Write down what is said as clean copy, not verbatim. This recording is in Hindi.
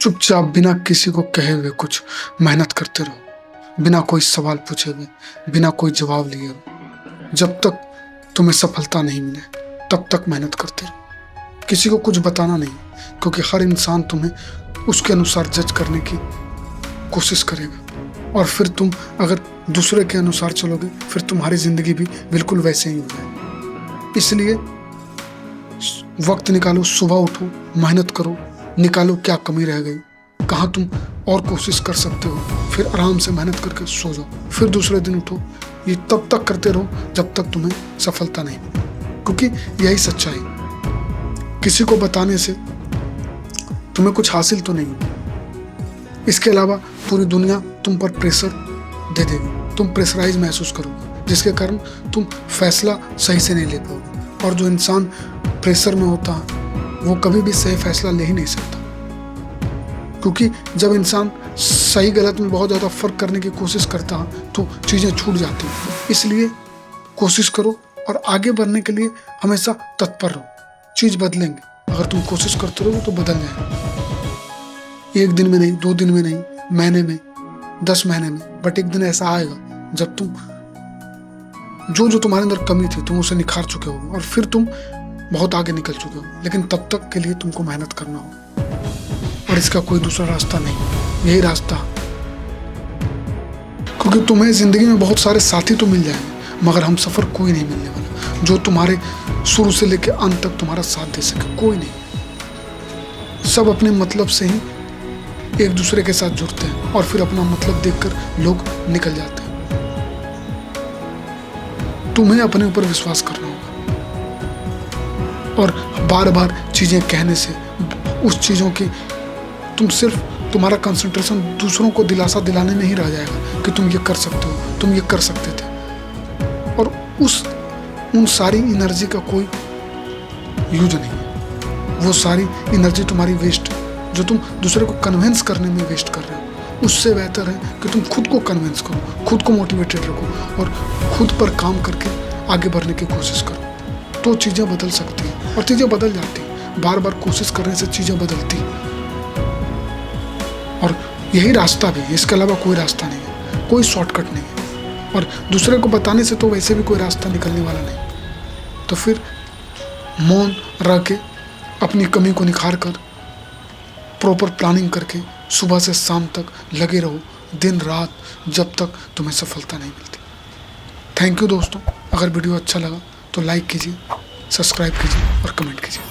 चुपचाप बिना किसी को कहे हुए कुछ मेहनत करते रहो, बिना कोई सवाल पूछे हुए, बिना कोई जवाब लिए हुए। जब तक तुम्हें सफलता नहीं मिले तब तक मेहनत करते रहो। किसी को कुछ बताना नहीं, क्योंकि हर इंसान तुम्हें उसके अनुसार जज करने की कोशिश करेगा, और फिर तुम अगर दूसरे के अनुसार चलोगे फिर तुम्हारी जिंदगी भी बिल्कुल वैसे ही हो जाएगी। इसलिए वक्त निकालो, सुबह उठो, मेहनत करो, निकालो क्या कमी रह गई, कहाँ तुम और कोशिश कर सकते हो, फिर आराम से मेहनत करके सो जाओ, फिर दूसरे दिन उठो। ये तब तक करते रहो जब तक तुम्हें सफलता नहीं मिले, क्योंकि यही सच्चाई। किसी को बताने से तुम्हें कुछ हासिल तो नहीं होगा, इसके अलावा पूरी दुनिया तुम पर प्रेशर दे देगी, तुम प्रेशराइज महसूस करोगे, जिसके कारण तुम फैसला सही से नहीं ले पाओगे। और जो इंसान प्रेशर में होता है वो कभी भी सही फैसला ले ही नहीं सकता, क्योंकि जब इंसान सही गलत में बहुत ज़्यादा फर्क करने की कोशिश करता है तो चीज़ें छूट जाती हैं। इसलिए कोशिश करो और आगे बढ़ने के लिए हमेशा तत्पर रहो। चीज़ बदलेंगे, अगर तुम कोशिश करते रहोगे तो बदल जाएगा। एक दिन में नहीं, 2 दिन में नहीं, महीने में, 10 महीने में, बट एक दिन ऐसा आएगा जब तुम जो तुम्हारे अंदर कमी थी तुम उसे निखार चुके हो और फिर तुम बहुत आगे निकल चुके हो। लेकिन तब तक के लिए तुमको मेहनत करना होगा, और इसका कोई दूसरा रास्ता नहीं, यही रास्ता। क्योंकि तुम्हें जिंदगी में बहुत सारे साथी तो मिल जाएंगे, मगर हम सफर कोई नहीं मिलने वाला जो तुम्हारे शुरू से लेकर अंत तक तुम्हारा साथ दे सके, कोई नहीं। सब अपने मतलब से ही एक दूसरे के साथ जुड़ते हैं और फिर अपना मतलब देखकर लोग निकल जाते हैं। तुम्हें अपने ऊपर विश्वास करना होगा, और बार बार चीजें कहने से उस चीजों की तुम्हारा कंसंट्रेशन दूसरों को दिलासा दिलाने में ही रह जाएगा कि तुम ये कर सकते हो, तुम ये कर सकते थे, और उन सारी एनर्जी का कोई यूज नहीं है। वो सारी एनर्जी तुम्हारी वेस्ट है, जो तुम दूसरे को कन्विंस करने में वेस्ट कर रहे हो। उससे बेहतर है कि तुम खुद को कन्विंस करो, खुद को मोटिवेटेड रखो और खुद पर काम करके आगे बढ़ने की कोशिश करो, तो चीज़ें बदल सकती हैं और चीज़ें बदल जाती हैं। बार बार कोशिश करने से चीज़ें बदलती हैं, और यही रास्ता भी है, इसके अलावा कोई रास्ता नहीं है, कोई शॉर्टकट नहीं है। और दूसरे को बताने से तो वैसे भी कोई रास्ता निकलने वाला नहीं। तो फिर मौन रह के अपनी कमी को निखार कर प्रॉपर प्लानिंग करके सुबह से शाम तक लगे रहो, दिन रात, जब तक तुम्हें सफलता नहीं मिलती। थैंक यू दोस्तों। अगर वीडियो अच्छा लगा तो लाइक कीजिए, सब्सक्राइब कीजिए और कमेंट कीजिए।